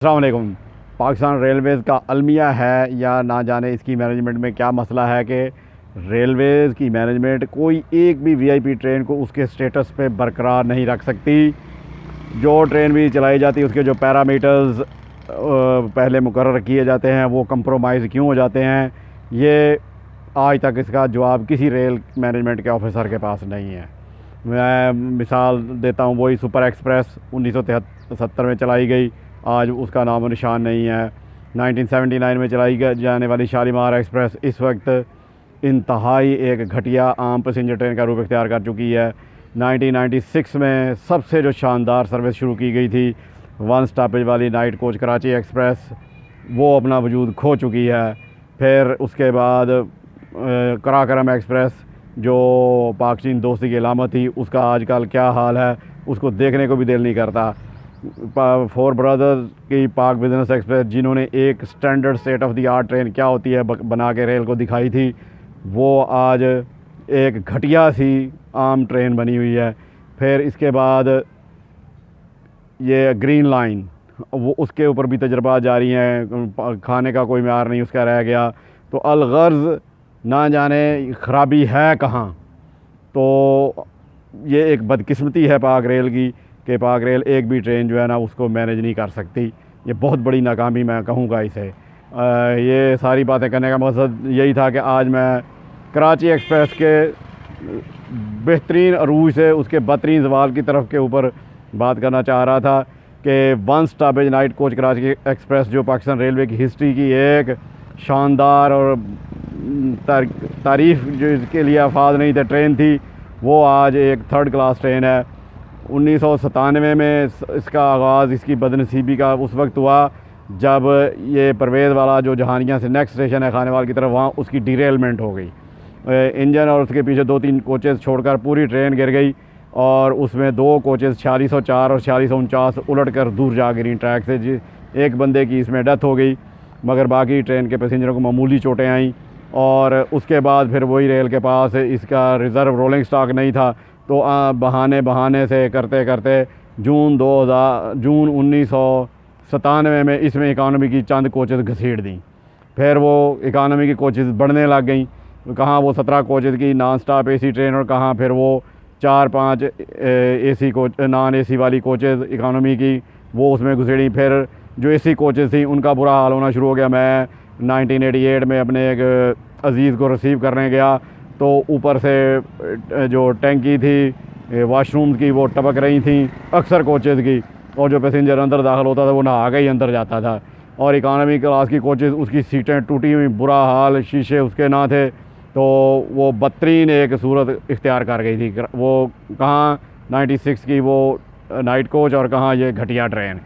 अस्सलाम वालेकुम। पाकिस्तान रेलवेज़ का अलमिया है या ना जाने इसकी मैनेजमेंट में क्या मसला है कि रेलवेज़ की मैनेजमेंट कोई एक भी वीआईपी ट्रेन को उसके स्टेटस पे बरकरार नहीं रख सकती। जो ट्रेन भी चलाई जाती है उसके जो पैरामीटर्स पहले मुकर्रर किए जाते हैं वो कंप्रोमाइज़ क्यों हो जाते हैं, ये आज तक इसका जवाब किसी रेल मैनेजमेंट के ऑफिसर के पास नहीं है। मैं मिसाल देता हूँ, वही सुपर एक्सप्रेस 1970 में चलाई गई, आज उसका नामो निशान नहीं है। 1979 में चलाई जाने वाली शालीमार एक्सप्रेस इस वक्त इंतहाई एक घटिया आम पैसेंजर ट्रेन का रूप इख्तियार कर चुकी है। 1996 में सबसे जो शानदार सर्विस शुरू की गई थी वन स्टॉपेज वाली नाइट कोच कराची एक्सप्रेस, वो अपना वजूद खो चुकी है। फिर उसके बाद कराकरम एक्सप्रेस जो पाक चीन दोस्ती की अलामत थी, उसका आजकल क्या हाल है उसको देखने को भी दिल नहीं करता। फोर ब्रदर्स की पाक बिजनेस एक्सप्रेस, जिन्होंने एक standard state of the art train क्या होती है बना के रेल को दिखाई थी, वो आज एक घटिया सी आम ट्रेन बनी हुई है। फिर इसके बाद ये ग्रीन लाइन, वो उसके ऊपर भी तजर्बा जारी हैं, खाने का कोई म्यार नहीं उसका रह गया। तो अलगर्ज़ ना जाने ख़राबी है कहाँ। तो ये एक बदकिस्मती है पाक रेल की कि पाक रेल एक भी ट्रेन जो है ना उसको मैनेज नहीं कर सकती। ये बहुत बड़ी नाकामी मैं कहूँगा इसे। ये सारी बातें करने का मकसद यही था कि आज मैं कराची एक्सप्रेस के बेहतरीन अरूज से उसके बदतरीन जवाल की तरफ के ऊपर बात करना चाह रहा था कि one stoppage night coach Karachi express जो पाकिस्तान रेलवे की हिस्ट्री की एक शानदार और तारीफ़ जो इसके लिए अल्फाज नहीं थे ट्रेन थी, वो आज एक थर्ड क्लास ट्रेन है। 1997 में इसका आगाज़ इसकी बदनसीबी का उस वक्त हुआ जब ये परवेज़ वाला जो जहानिया से नेक्स्ट स्टेशन है खानेवाल की तरफ, वहाँ उसकी डिरेलमेंट हो गई। इंजन और उसके पीछे 2-3 कोचेज़ छोड़कर पूरी ट्रेन गिर गई और उसमें 2 कोचेज़ 4604 और 4649 उलट कर दूर जा गिरी ट्रैक से। एक बंदे की इसमें डेथ हो गई, मगर बाकी ट्रेन के पैसेंजरों को मामूली चोटें आईं। और उसके बाद फिर वही रेल के पास इसका रिज़र्व रोलिंग स्टॉक नहीं था, तो बहाने से करते करते जून 1997 में इसमें इकानमी की चंद कोचेज़ घसीट दी। फिर वो इकानमी की कोचेज़ बढ़ने लग गई, कहाँ वो 17 कोचेज़ की नॉन स्टॉप एसी ट्रेन और कहाँ फिर वो 4-5 एसी कोच नॉन एसी वाली कोचेज़ इकानमी की वो उसमें घुसेड़ी। फिर जो एसी कोचेज़ थी उनका बुरा हाल होना शुरू हो गया। मैं 1988 में अपने एक अज़ीज़ को रिसीव करने गया तो ऊपर से जो टैंकी थी वाशरूम की वो टपक रही थी अक्सर कोचेज़ की, और जो पैसेंजर अंदर दाखिल होता था वो नहा के ही अंदर जाता था। और इकानमी क्लास की कोचेज़ उसकी सीटें टूटी हुई, बुरा हाल, शीशे उसके ना थे, तो वो बदतरीन एक सूरत इख्तियार कर गई थी। वो कहाँ 96 की वो नाइट कोच और कहाँ ये घटिया ट्रेन।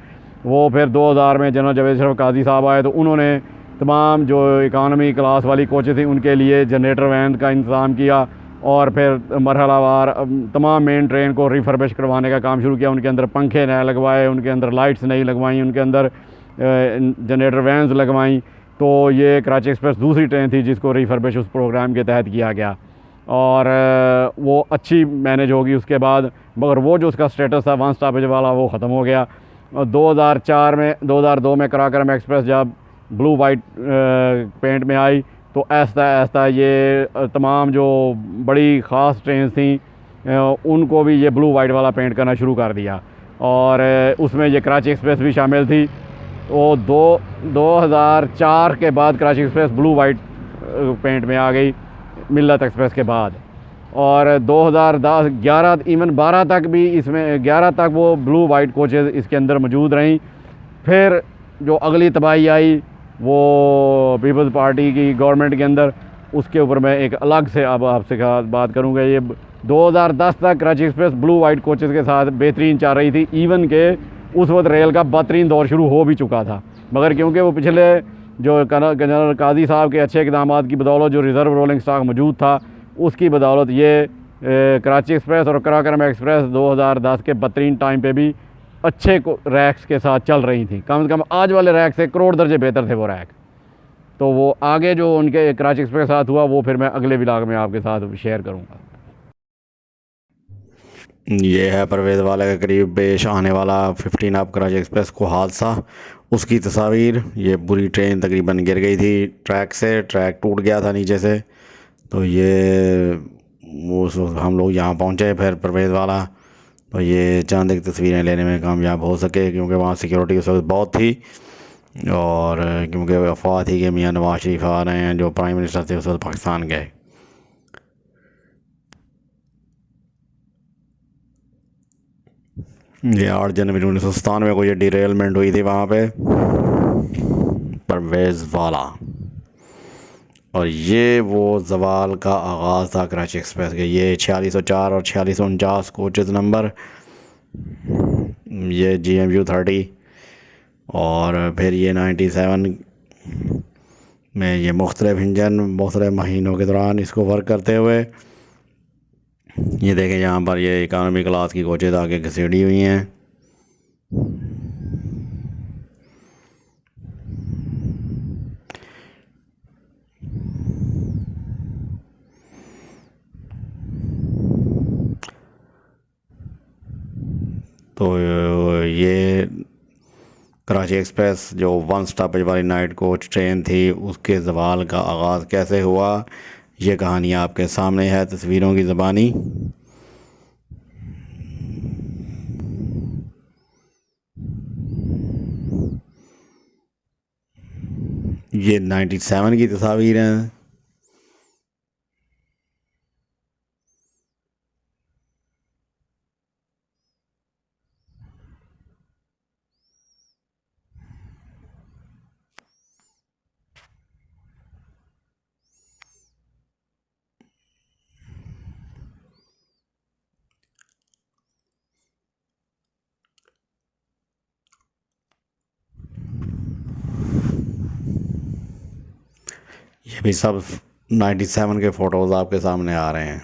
वो फिर 2000 में जनरल जावेद शरीफ काजी साहब आए तो उन्होंने तमाम जो इकानमी क्लास वाली कोचेज़ थी उनके लिए जनरेटर वैन का इंतज़ाम किया और फिर मरहलावार तमाम मेन ट्रेन को रिफर्बिश करवाने का काम शुरू किया। उनके अंदर पंखे नए लगवाए, उनके अंदर लाइट्स नहीं लगवाई, उनके अंदर जनरेटर वैन्स लगवाई। तो ये कराची एक्सप्रेस दूसरी ट्रेन थी जिसको रिफर्बिश उस प्रोग्राम के तहत किया गया और वो अच्छी मैनेज होगी उसके बाद, मगर वो जो उसका स्टेटस था वन स्टॉपेज वाला वो ख़त्म हो गया। और 2002 में कराकरम एक्सप्रेस जब ब्लू वाइट पेंट में आई तो आहिस्ता आहिस्ता ये तमाम जो बड़ी ख़ास ट्रेन थी उनको भी ये ब्लू वाइट वाला पेंट करना शुरू कर दिया और उसमें ये कराची एक्सप्रेस भी शामिल थी। तो 2004 के बाद Karachi express blue white paint में आ गई मिल्लत एक्सप्रेस के बाद, और 2010 11 इवन 12 तक भी इसमें 11 तक वो ब्लू वाइट कोचेज़ इसके अंदर मौजूद रहीं। फिर जो अगली तबाही आई वो पीपल्स पार्टी की गवर्नमेंट के अंदर, उसके ऊपर मैं एक अलग से अब आपसे बात करूँगा। ये 2010 तक Karachi express blue white coaches के साथ बेहतरीन चल रही थी, इवन के उस वक्त रेल का बदतरीन दौर शुरू हो भी चुका था, मगर क्योंकि वो पिछले जो जनरल काजी साहब के अच्छे इक़दाम की बदौलत जो रिज़र्व रोलिंग स्टॉक मौजूद था उसकी बदौलत ये कराची एक्सप्रेस और कराकरम एक्सप्रेस 2010 के बदतरीन टाइम पे भी अच्छे रैक्स के साथ चल रही थी। कम से कम आज वाले रैक से करोड़ दर्जे बेहतर थे वो रैक। तो वो आगे जो उनके कराची एक्सप्रेस के साथ हुआ वो फिर मैं अगले व्लॉग में आपके साथ शेयर करूँगा। ये है परवेज़ वाला के करीब पेश आने वाला 15 अप कराची एक्सप्रेस को हादसा। उसकी तस्वीर। ये पूरी ट्रेन तकरीबन गिर गई थी ट्रैक से, ट्रैक टूट गया था नीचे से। तो ये हम लोग यहाँ पहुँचे फिर परवेज़ वाला, तो ये चंद एक तस्वीरें लेने में कामयाब हो सके, क्योंकि वहाँ सिक्योरिटी उस वक्त बहुत थी। और क्योंकि अफवाह थी कि मियाँ नवाज शरीफ आ रहे हैं, जो प्राइम मिनिस्टर थे उस वक्त पाकिस्तान गए। ये 8 जनवरी 1997 को ये डिरेलमेंट हुई थी वहाँ पे, परवेज़ वाला। और ये वो जवाल का आगाज़ था कराची एक्सप्रेस के। ये 4604 और 4649 कोचेज़ नंबर, ये GMU 30। और फिर ये 97 में ये मुख्तलिफ इंजन मुख्तलिफ महीनों के दौरान इसको वर्क करते हुए, ये देखें यहाँ पर ये इकानमी क्लास की कोचेज़ आगे घसीटी हुई हैं। तो ये कराची एक्सप्रेस जो 1 स्टॉपेज वाली नाइट कोच ट्रेन थी, उसके ज़वाल का आगाज़ कैसे हुआ, ये कहानी आपके सामने है तस्वीरों की ज़बानी। ये 97 की तस्वीर हैं। ये भी सब 97 के फ़ोटोज़ आपके सामने आ रहे हैं।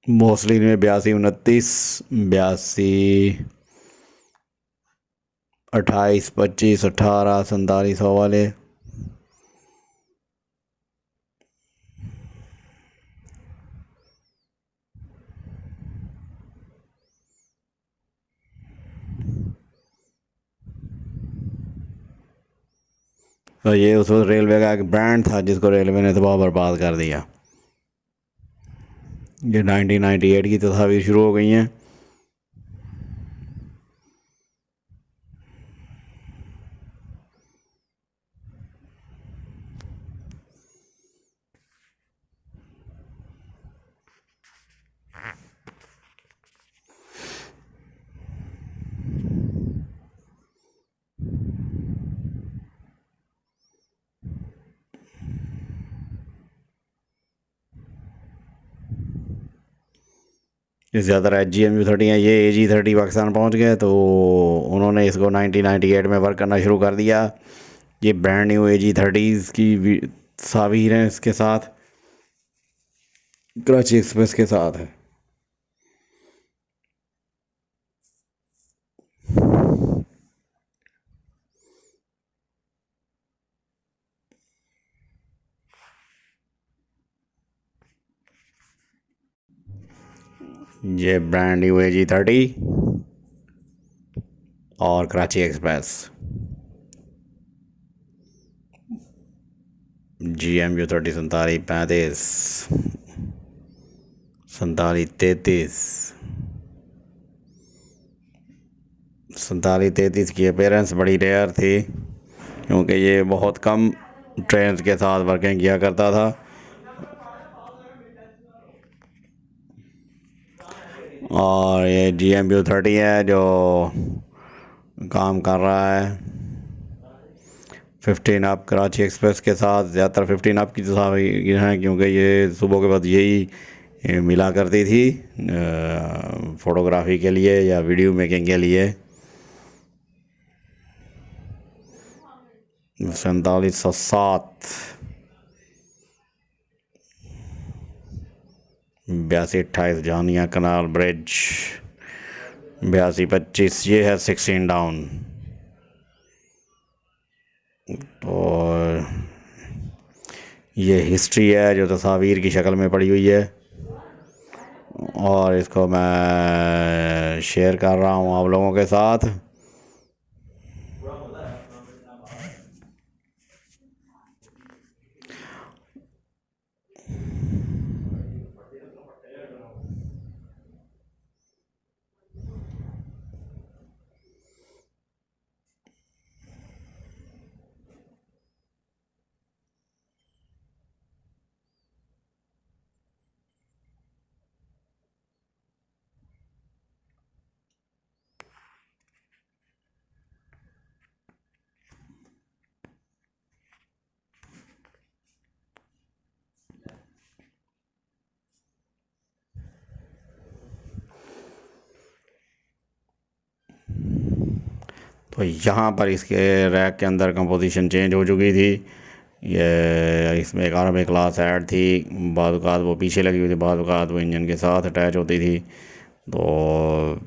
मोस्टली में 82, 29, 82, 28, 25, 18, 47 वाले। तो ये उस वक्त रेलवे का एक ब्रांड था जिसको रेलवे ने तबाह बर्बाद कर दिया। ये 1998 की तस्वीर शुरू हो गई हैं। ये ज़्यादा GMU 30 है। ये AG 30 पाकिस्तान पहुंच गए, तो उन्होंने इसको 1998 में वर्क करना शुरू कर दिया। ये ब्रांड न्यू AG 30s की तस्वीर हैं इसके साथ, कराची एक्सप्रेस के साथ है। ये ब्रांड न्यू AG 30 और कराची एक्सप्रेस। GMU 30 47 35 47 33 47 33 की अपीयरेंस बड़ी रेयर थी, क्योंकि ये बहुत कम ट्रेन के साथ वर्किंग किया करता था। और ये GMU 30 है जो काम कर रहा है 15 अप कराची एक्सप्रेस के साथ। ज़्यादातर 15 अप की तस्वीर हैं, क्योंकि ये सुबह के बाद यही मिला करती थी फ़ोटोग्राफी के लिए या वीडियो मेकिंग के लिए। 4707 82 28 जानिया कनाल ब्रिज 82 25, ये है 16 डाउन। और ये हिस्ट्री है जो तस्वीर की शक्ल में पड़ी हुई है। और इसको मैं शेयर कर रहा हूँ आप लोगों के साथ। तो यहाँ पर इसके रैक के अंदर कंपोजिशन चेंज हो चुकी थी। ये इसमें इकॉनमी क्लास ऐड थी, बाद औक़ात वो पीछे लगी हुई थी, बाद औक़ात वो इंजन के साथ अटैच होती थी। तो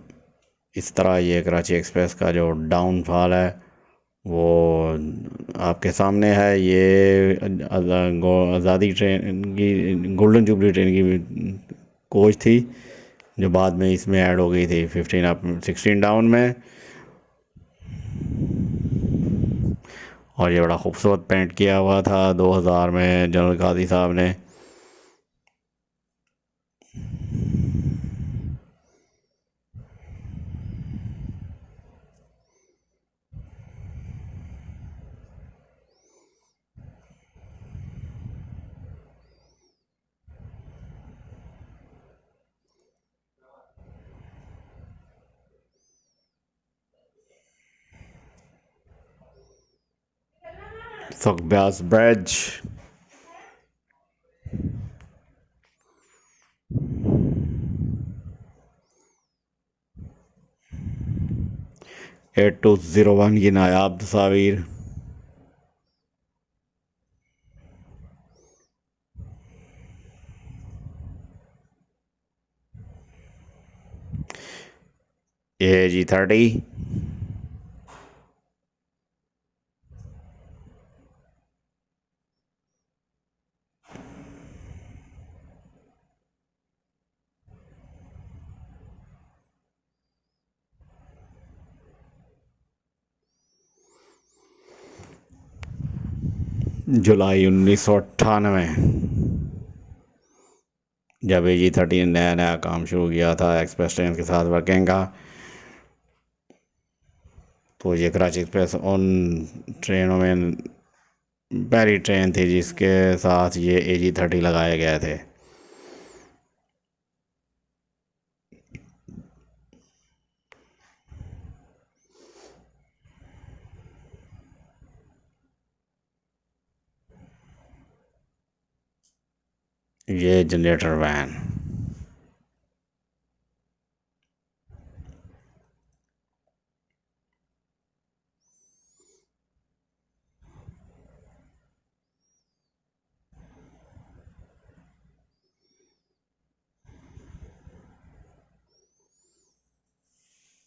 इस तरह ये कराची एक्सप्रेस का जो डाउनफॉल है वो आपके सामने है। ये आज़ादी ट्रेन की, गोल्डन जुबली ट्रेन की कोच थी, जो बाद में इसमें ऐड हो गई थी 15 अप 16 डाउन में। और ये बड़ा खूबसूरत पेंट किया हुआ था 2000 में जनरल काजी साहब ने। सकब्यास ब्रिज, A201 की नायाब तस्वीर। AG30, जुलाई 1998, जब AG30 ने नया नया काम शुरू किया था एक्सप्रेस ट्रेन के साथ वर्किंग का। तो ये कराची एक्सप्रेस उन ट्रेनों में पहली ट्रेन थी जिसके साथ ये AG30 लगाए गए थे। ये जनरेटर वैन,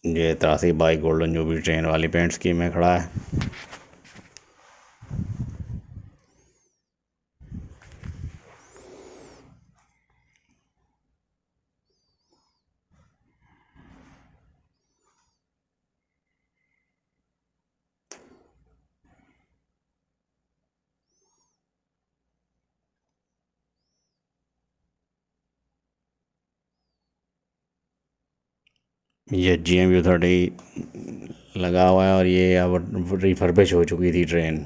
ये 83 बाई गोल्डन जुबली ट्रेन वाली पेंट स्कीम में खड़ा है। ये GMU30 लगा हुआ है और ये अब रिफर्बिश हो चुकी थी ट्रेन।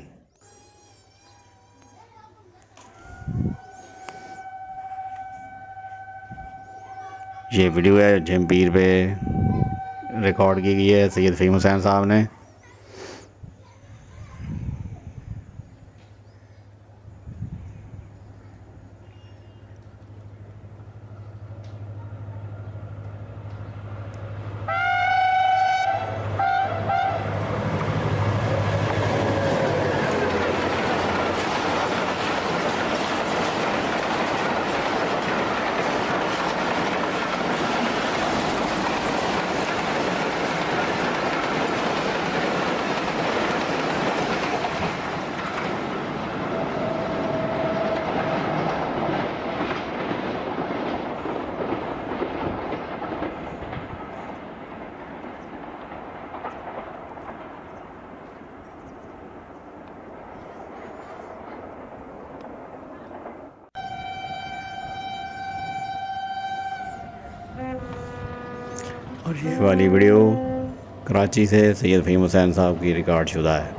ये वीडियो है जमपीर पे रिकॉर्ड की गई है सैयद फ़हीम हुसैन साहब ने। और ये वाली वीडियो कराची से सैयद फ़हीम हुसैन साहब की रिकॉर्ड शुदा है।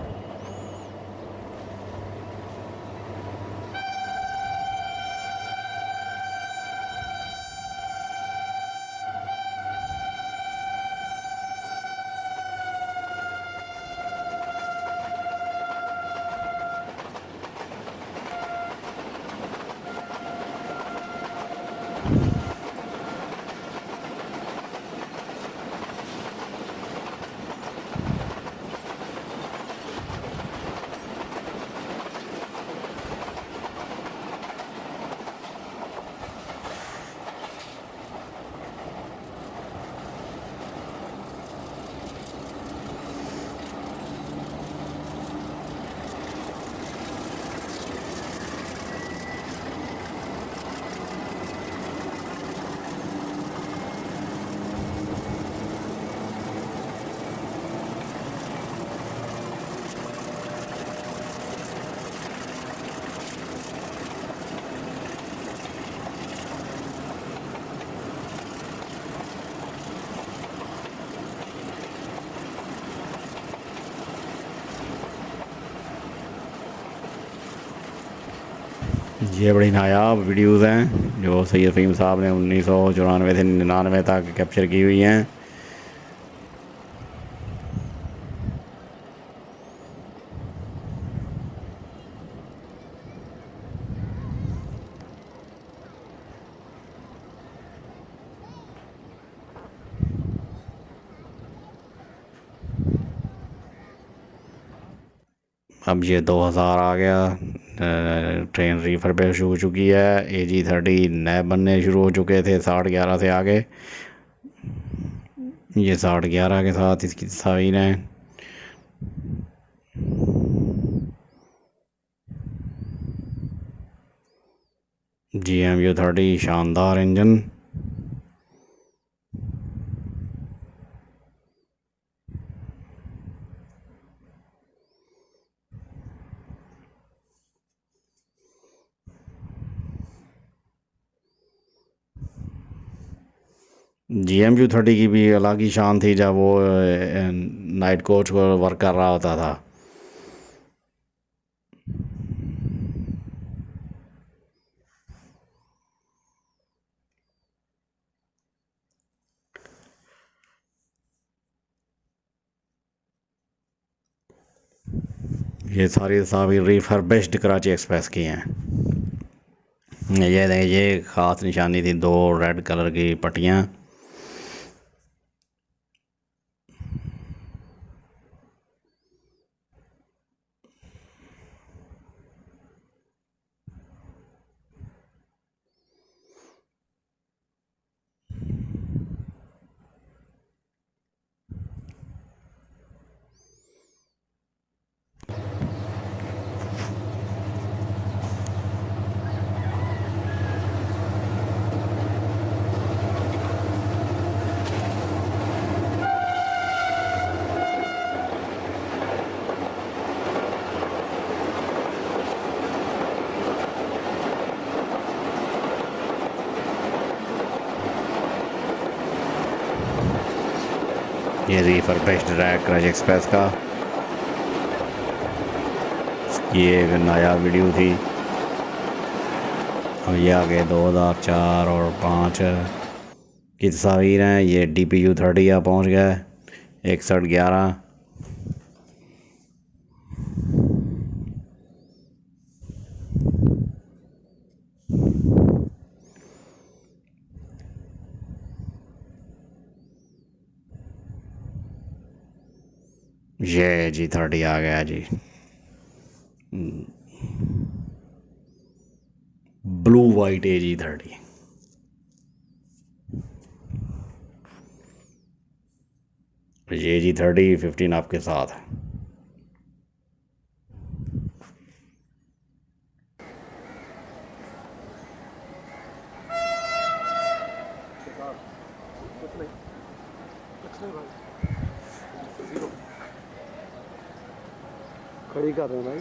ये बड़ी नायाब वीडियोज़ हैं जो सैयद फ़हीम साहब ने 1994 से 99 तक कैप्चर की हुई हैं। अब ये 2000 आ गया, ट्रेन रिफर्बिश हो चुकी है। AG30 नए बनने शुरू हो चुके थे 6011 से आगे। ये 6011 के साथ इसकी तस्वीर हैं। GMU30 शानदार इंजन। GMU30 की भी अलग ही शान थी जब वो नाइट कोच को वर्क कर रहा होता था। ये सारी तस्वीर रिफर्बिश्ड कराची एक्सप्रेस की हैं। ये ख़ास निशानी थी, 2 रेड कलर की पट्टियाँ। ये रिफर्बिश्ड रैक कराची एक्सप्रेस का ये एक नया वीडियो थी। और ये आगे 2004 और 5 की तस्वीर हैं। ये DPU30 यहाँ पहुँच गया है 6111। ये G30 आ गया जी, ब्लू वाइट AG30। ये AG30 15 आपके साथ है। खड़ी कर रहे हैं भाई।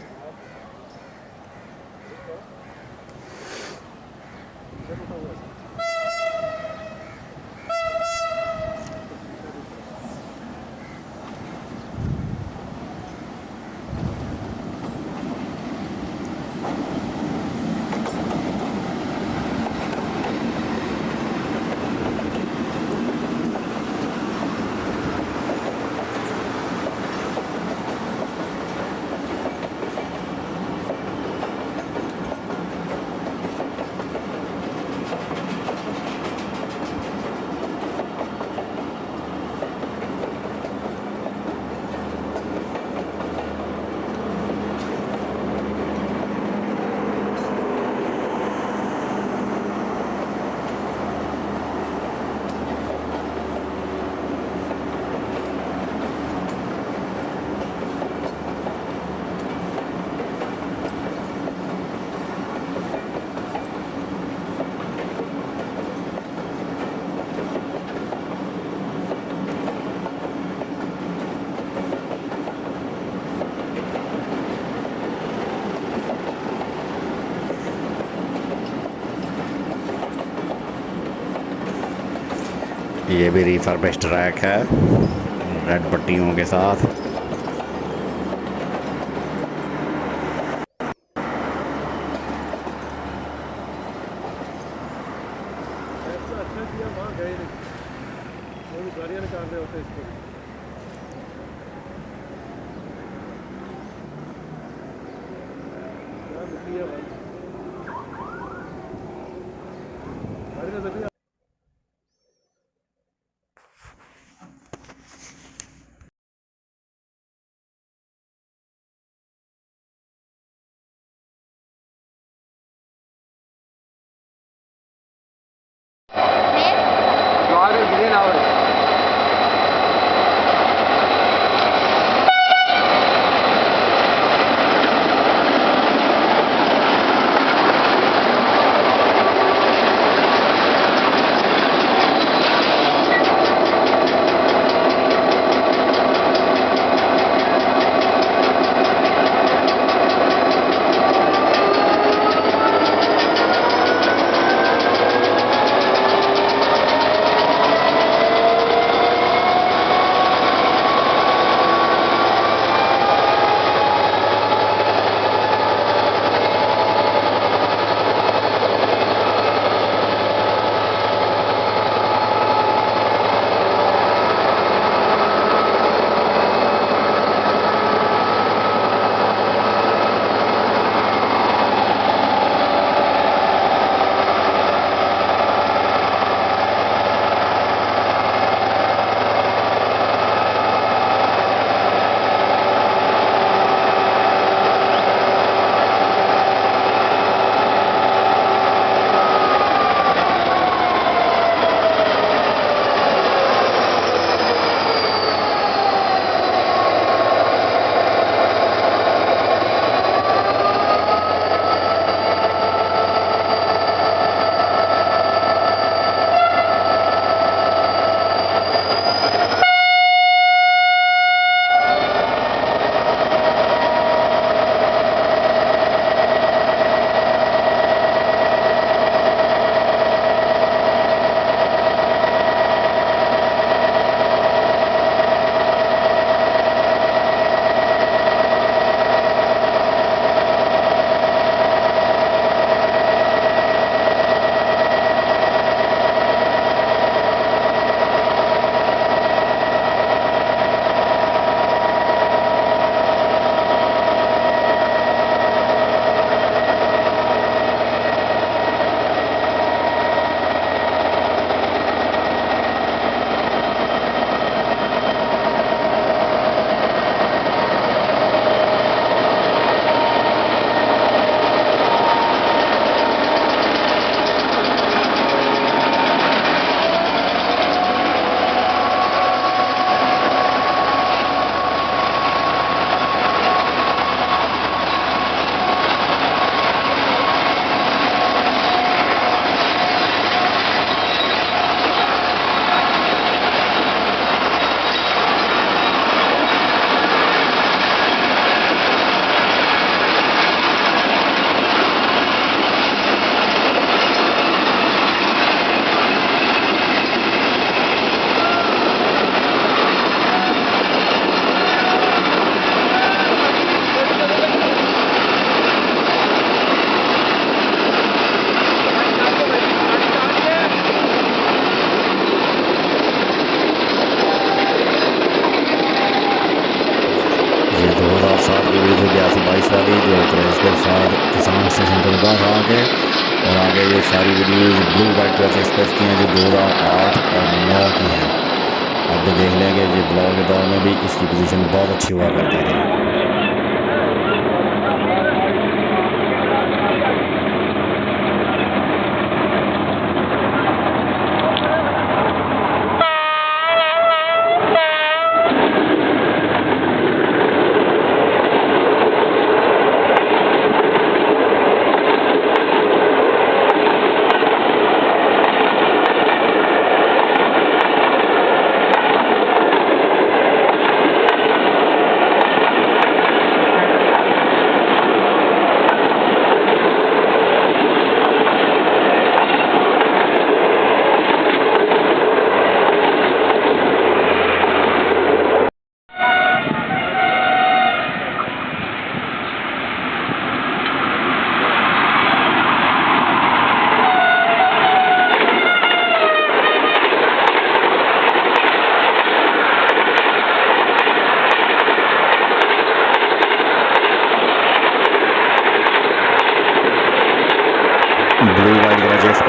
ये भी रिफर्बिश्ड ट्रैक है रेड पट्टियों के साथ। और आगे ये सारी वीडियोस ब्लू वाइट कलर से एक्सप्रेस की हैं जो 2008 और 9 की हैं। आप भी देख लेंगे ये ब्लॉग के दौर में भी इसकी पोजीशन बहुत अच्छी हुआ करती थी।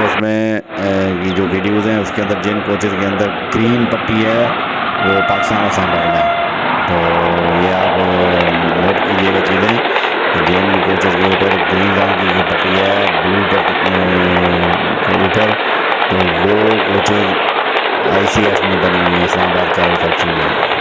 उसमें ये जो वीडियोज़ हैं उसके अंदर जिन कोचेज़ के अंदर ग्रीन पट्टी है वो पाकिस्तान स्टैंडर्ड है। तो ये आप नोट कीजिएगा चीज़ें कि जिन कोचेज़ के ऊपर ग्रीन रंग की पट्टी है ब्लू पट्टी के ऊपर, तो वो कोचेज़ ICF में बनी हुई है, इस्लामाबाद कैरल फैक्ट्री में।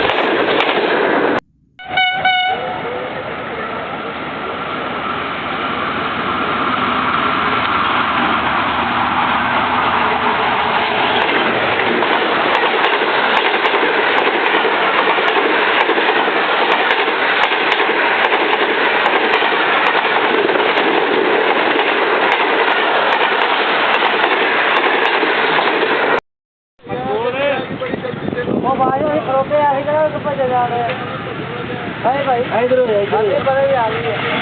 भाई इधर आ रही है।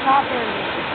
Stop it.